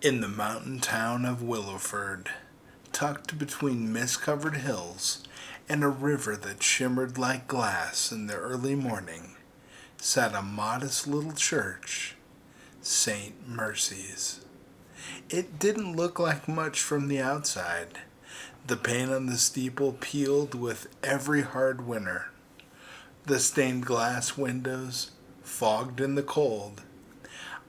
In the mountain town of Willowford, tucked between mist-covered hills and a river that shimmered like glass in the early morning, sat a modest little church, St. Mercy's. It didn't look like much from the outside. The paint on the steeple peeled with every hard winter. The stained glass windows fogged in the cold.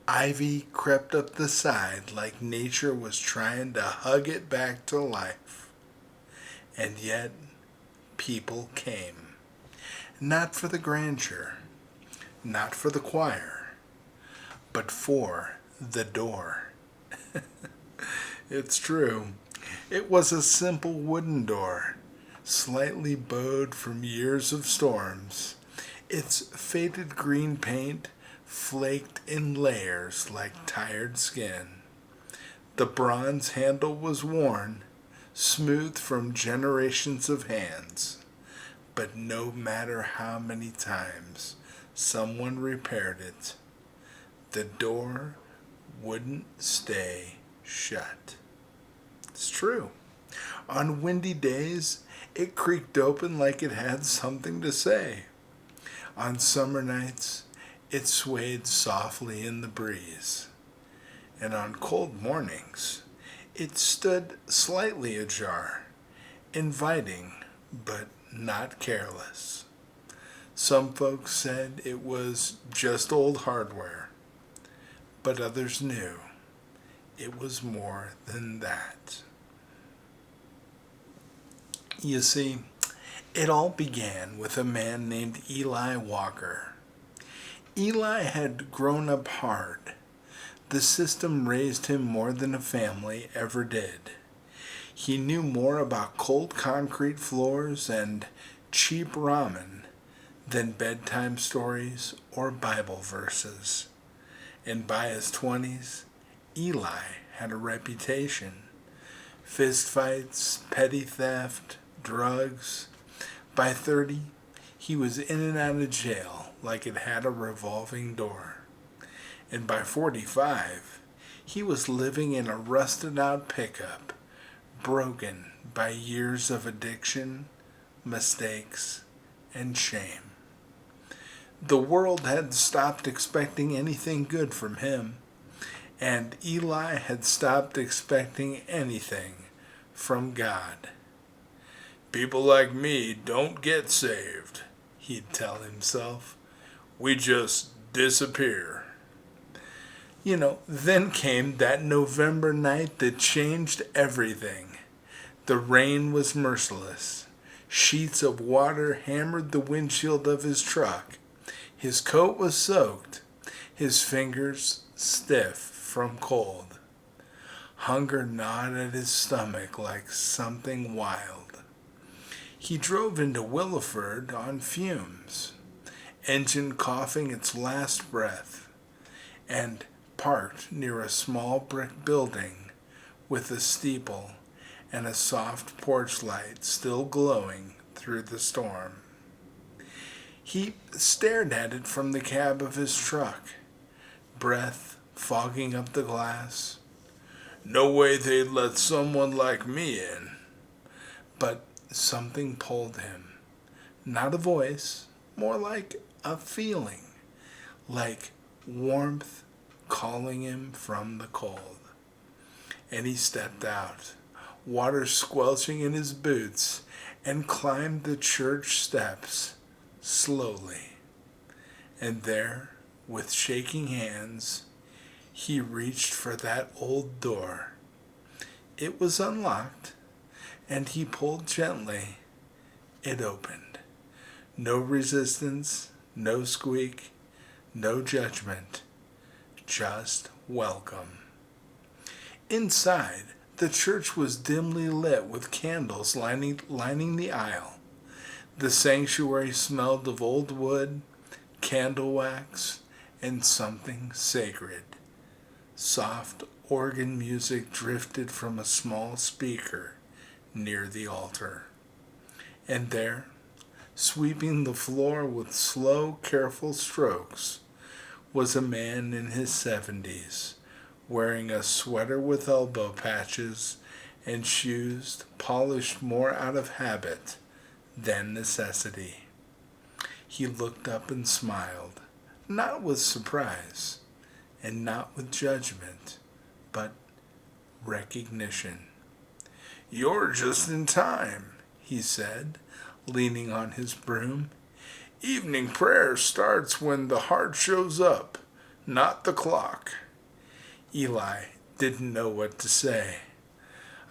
Ivy crept up the side like nature was trying to hug it back to life. And yet, people came. Not for the grandeur, not for the choir, but for the door. It's true. It was a simple wooden door, slightly bowed from years of storms. Its faded green paint flaked in layers like tired skin. The bronze handle was worn, smooth from generations of hands. But no matter how many times someone repaired it, the door wouldn't stay shut. It's true. On windy days, it creaked open like it had something to say. On summer nights, it swayed softly in the breeze. And on cold mornings, it stood slightly ajar, inviting but not careless. Some folks said it was just old hardware, but others knew it was more than that. You see, it all began with a man named Eli Walker. Eli had grown up hard. The system raised him more than a family ever did. He knew more about cold concrete floors and cheap ramen than bedtime stories or Bible verses. And by his 20s, Eli had a reputation. Fistfights, petty theft, drugs. By 30, he was in and out of jail like it had a revolving door. And by 45, he was living in a rusted out pickup, broken by years of addiction, mistakes, and shame. The world had stopped expecting anything good from him, and Eli had stopped expecting anything from God. People like me don't get saved, he'd tell himself. We just disappear. Then came that November night that changed everything. The rain was merciless. Sheets of water hammered the windshield of his truck. His coat was soaked, his fingers stiff from cold. Hunger gnawed at his stomach like something wild. He drove into Willowford on fumes, engine coughing its last breath, and parked near a small brick building with a steeple and a soft porch light still glowing through the storm. He stared at it from the cab of his truck, breath fogging up the glass. No way they'd let someone like me in. But something pulled him. Not a voice, more like a feeling, like warmth calling him from the cold. And he stepped out, water squelching in his boots, and climbed the church steps slowly. And there, with shaking hands, he reached for that old door. It was unlocked, and he pulled gently. It opened. No resistance, no squeak, no judgment, just welcome. Inside, the church was dimly lit with candles lining the aisle. The sanctuary smelled of old wood, candle wax, and something sacred. Soft organ music drifted from a small speaker near the altar. And there, sweeping the floor with slow, careful strokes, was a man in his 70s, wearing a sweater with elbow patches and shoes polished more out of habit than necessity. He looked up and smiled, not with surprise and not with judgment, but recognition. "You're just in time," he said, leaning on his broom. "Evening prayer starts when the heart shows up, not the clock." Eli didn't know what to say.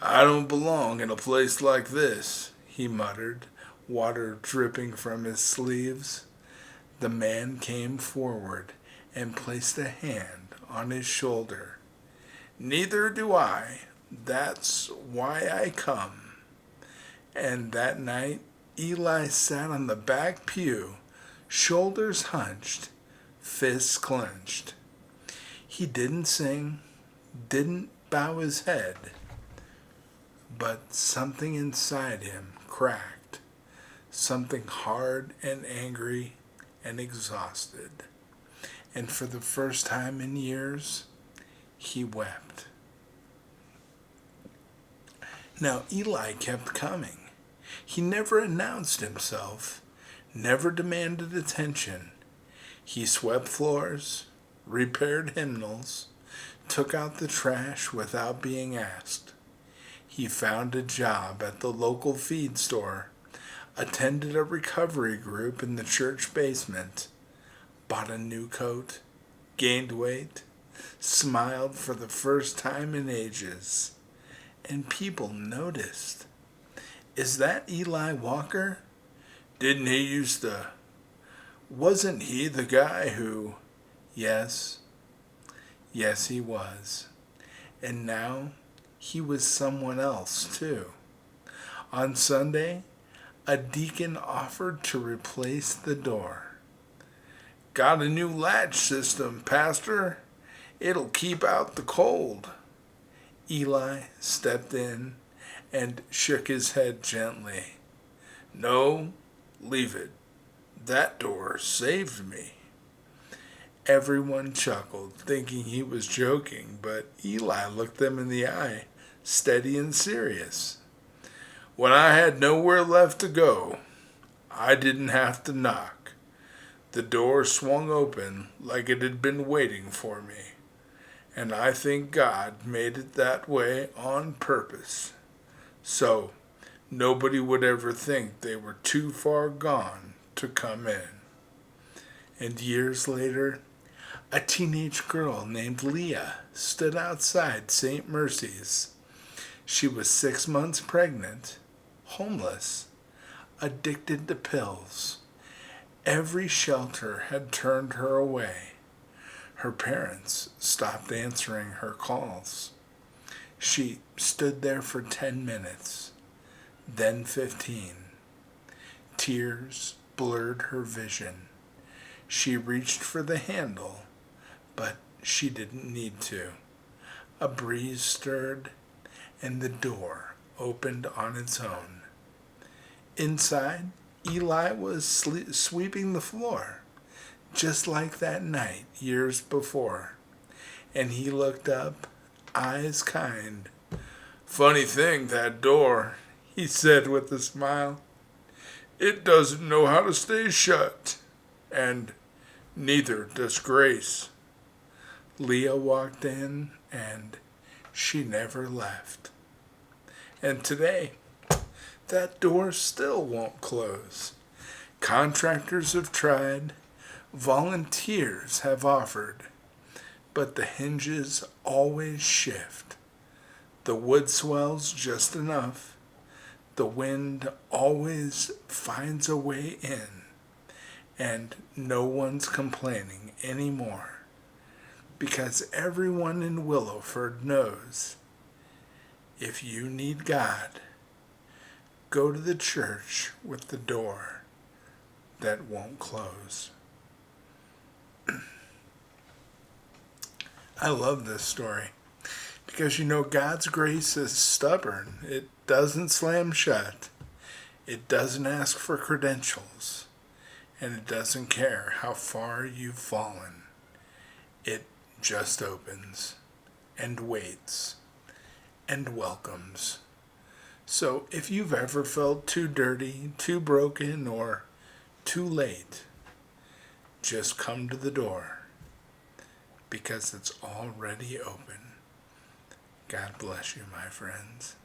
"I don't belong in a place like this," he muttered, water dripping from his sleeves. The man came forward and placed a hand on his shoulder. "Neither do I. That's why I come." And that night, Eli sat on the back pew, shoulders hunched, fists clenched. He didn't sing, didn't bow his head, but something inside him cracked, something hard and angry and exhausted. And for the first time in years, he wept. Now Eli kept coming. He never announced himself, never demanded attention. He swept floors, repaired hymnals, took out the trash without being asked. He found a job at the local feed store, attended a recovery group in the church basement, bought a new coat, gained weight, smiled for the first time in ages. And people noticed. "Is that Eli Walker? Didn't he used to... Wasn't he the guy who..." Yes, he was. And now he was someone else too. On Sunday, a deacon offered to replace the door. "Got a new latch system, Pastor. It'll keep out the cold." Eli stepped in and shook his head gently. "No, leave it. That door saved me." Everyone chuckled, thinking he was joking, but Eli looked them in the eye, steady and serious. "When I had nowhere left to go, I didn't have to knock. The door swung open like it had been waiting for me. And I think God made it that way on purpose, so nobody would ever think they were too far gone to come in." And years later, a teenage girl named Leah stood outside St. Mercy's. She was 6 months pregnant, homeless, addicted to pills. Every shelter had turned her away. Her parents stopped answering her calls. She stood there for 10 minutes, then 15. Tears blurred her vision. She reached for the handle, but she didn't need to. A breeze stirred, and the door opened on its own. Inside, Eli was sweeping the floor, just like that night years before. And he looked up, eyes kind. "Funny thing, that door," he said with a smile. "It doesn't know how to stay shut, and neither does grace." Leah walked in, and she never left. And today, that door still won't close. Contractors have tried, volunteers have offered, but the hinges always shift. The wood swells just enough. The wind always finds a way in, and no one's complaining anymore, because everyone in Willowford knows if you need God, go to the church with the door that won't close. I love this story because God's grace is stubborn. It doesn't slam shut. It doesn't ask for credentials. And it doesn't care how far you've fallen. It just opens. and waits and welcomes. So if you've ever felt too dirty, too broken, or too late, just come to the door because it's already open. God bless you, my friends.